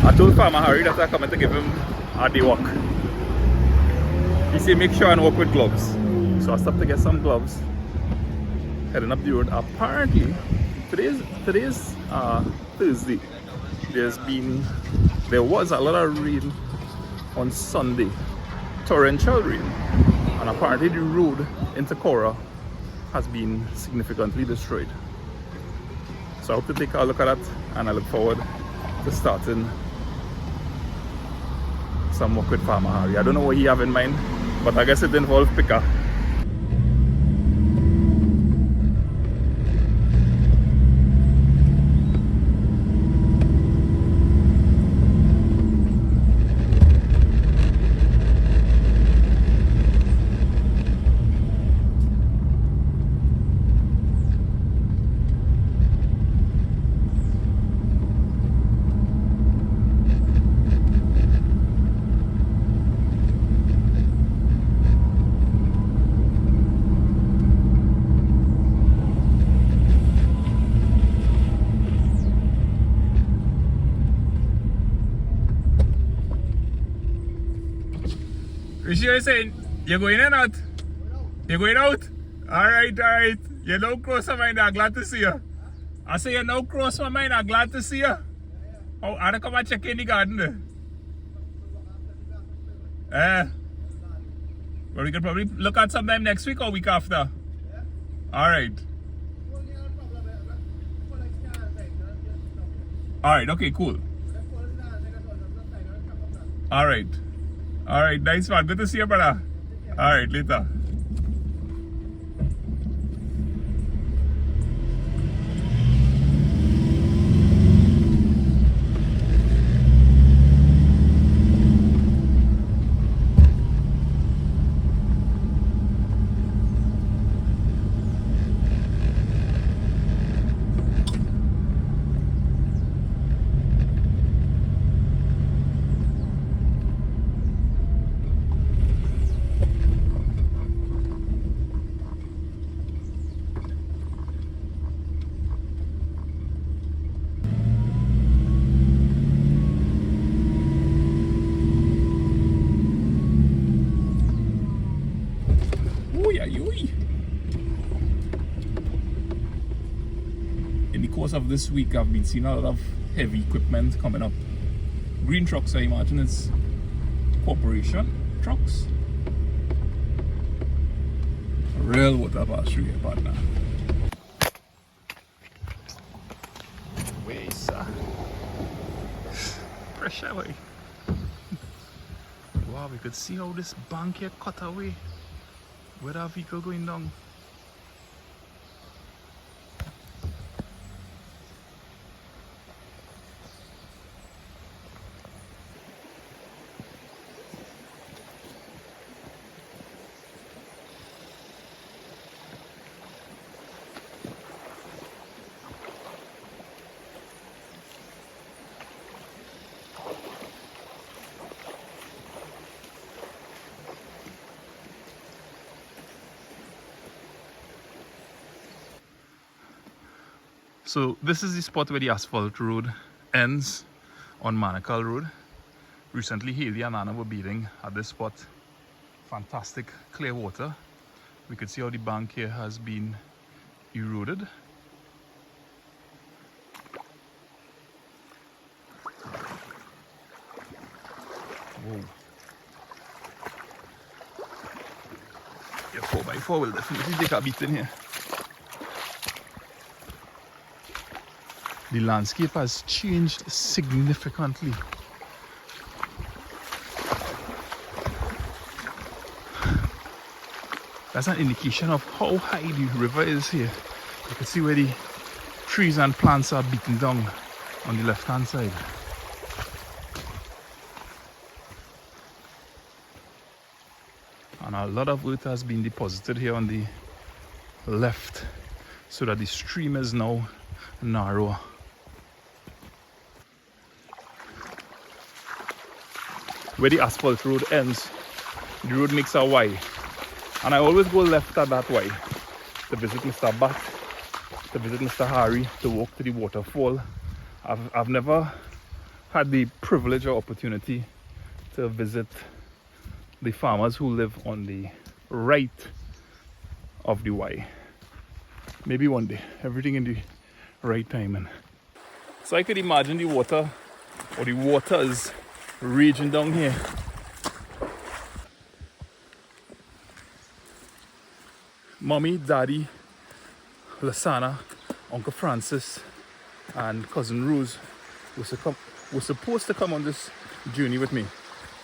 I told Farmer Harry that I'm coming to give him a day walk. He said make sure and walk with gloves. So I stopped to get some gloves. Heading up the road. Apparently, today's Thursday. There was a lot of rain on Sunday. Torrential rain. And apparently the road into Cora has been significantly destroyed. So I hope to take a look at that, and I look forward to starting some work with Farmer Harry. I don't know what he have in mind, but I guess it involves picker. You sure you're saying you're going in or out? You're going out? Alright, alright. You're now close to mine, I'm glad to see you. I say you're now close to mine, I'm glad to see you. Oh, I come and check in the garden. Well, we can probably look at sometime next week or week after. Alright. Alright, okay, cool. Alright. Alright, nice one. Good to see you, brother. Alright, later. In the course of this week, I've been seeing a lot of heavy equipment coming up. Green trucks, I imagine it's corporation trucks. Real water pass through here, partner. Where is that? Pressure away. Wow, we could see how this bank here cut away with our vehicle going down. So this is the spot where the asphalt road ends on Manukau Road. Recently Haley and Anna were bathing at this spot. Fantastic clear water. We could see how the bank here has been eroded. Whoa. Your 4x4 will definitely take a beating here. The landscape has changed significantly. That's an indication of how high the river is here. You can see where the trees and plants are beaten down on the left hand side. And a lot of earth has been deposited here on the left so that the stream is now narrower. Where the asphalt road ends, the road makes a Y. And I always go left at that Y to visit Mr. Bat, to visit Mr. Harry, to walk to the waterfall I've never had the privilege or opportunity to visit the farmers who live on the right of the Y. Maybe one day, everything in the right timing. So I could imagine the water, or the waters, raging down here. Mommy, Daddy, Lasana, Uncle Francis, and Cousin Rose was supposed to come on this journey with me.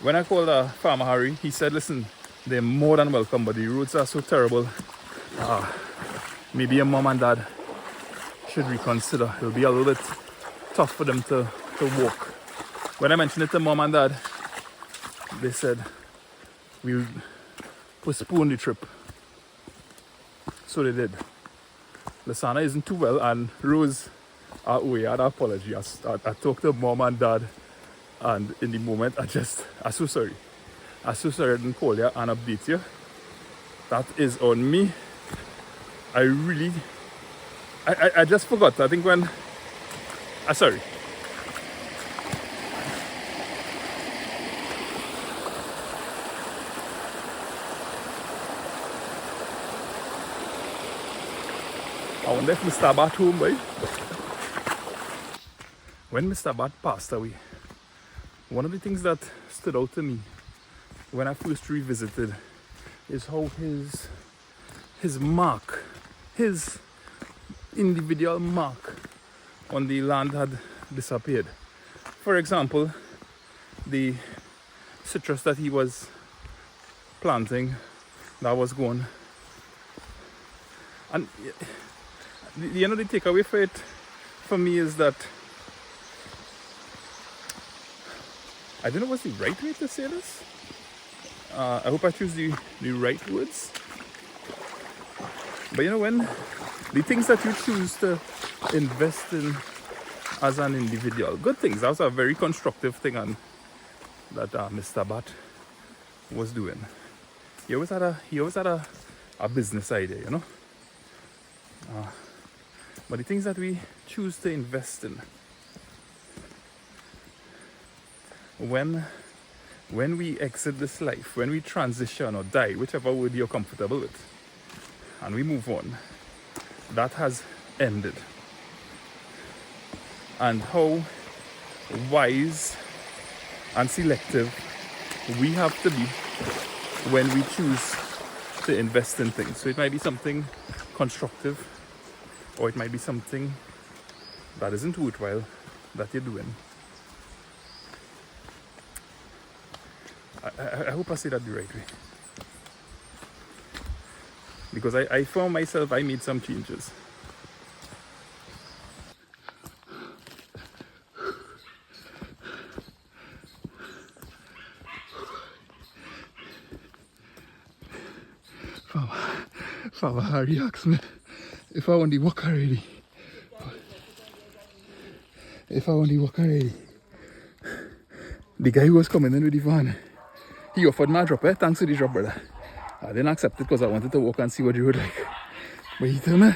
When I called Farmer Harry, he said, listen, they're more than welcome, but the roads are so terrible. Maybe your mom and dad should reconsider. It'll be a little bit tough for them to walk. When I mentioned it to mom and dad, they said, we'll postpone the trip. So they did. Lasana isn't too well, and Rose, I had an apology. I talked to mom and dad, and in the moment, I'm so sorry. I'm so sorry I didn't call you and update you. That is on me. I just forgot. I think when... sorry. I wonder if Mr. Bat home, boy. When Mr. Bat passed away, one of the things that stood out to me when I first revisited is how his mark, his individual mark on the land had disappeared. For example, the citrus that he was planting, that was gone. And the end of the takeaway for me is that I don't know what's the right way to say this. I hope I choose the right words. But you know, when the things that you choose to invest in as an individual, good things. That was a very constructive thing that Mr. Bat was doing. He always had a business idea, you know. But the things that we choose to invest in, when we exit this life, when we transition or die, whichever word you're comfortable with, and we move on, that has ended. And how wise and selective we have to be when we choose to invest in things. So it might be something constructive, or it might be something that isn't worthwhile that you're doing. I hope I say that the right way. Because I found myself, I made some changes. Father Harry asked me if I want to walk already. The guy who was coming in with the van, he offered me a drop. Thanks for the drop, brother. I didn't accept it because I wanted to walk and see what you would like. But he told me,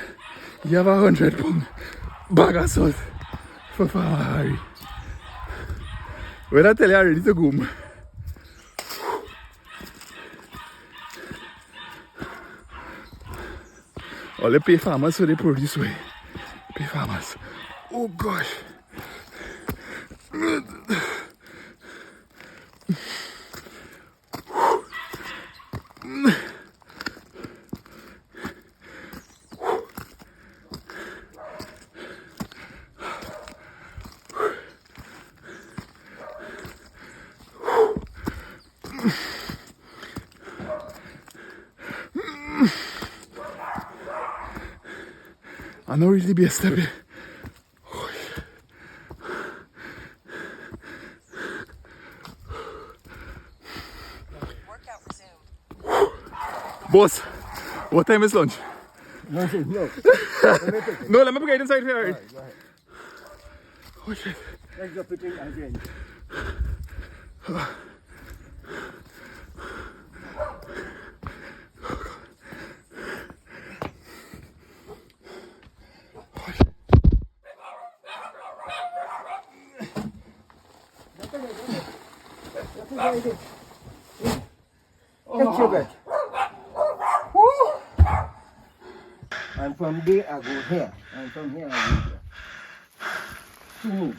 you have 100 pound bag of salt for Farmer Harry. When I tell you I'm ready to go, all they pay farmers so they produce way. Pay farmers. Oh gosh. I know really be a step here. Boss, what time is lunch? No. No, let me get inside here. Right, go ahead. Oh shit. Let's go picking again. Extrovert. And from there I go here. And from here I go here. Two.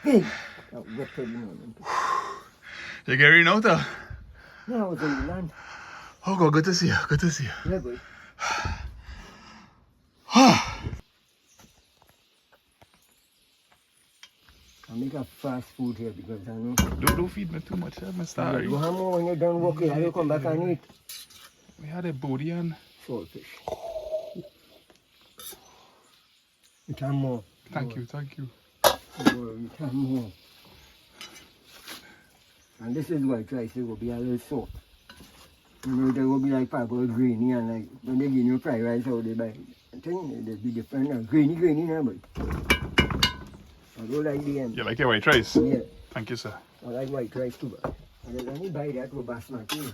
Big. Now get to the moment. You getting out there? Now I was in the land. Oh God, good to see you. Good to see you. Yeah, boy. I make a fast food here because I know. Don't feed me too much, I'm starving. You have more when you're done working, you come back and eat. We had a booty and Saltfish. You have more. thank you. You have more. And this is white rice, it will be a little soft. You know, they will be like purple grainy and like when they give you fried rice how they buy. I think they'll be different now. Grainy now, but I don't like the end. You like your white rice? Yeah. Thank you, sir. I like white rice too, but I don't only buy that for basmati.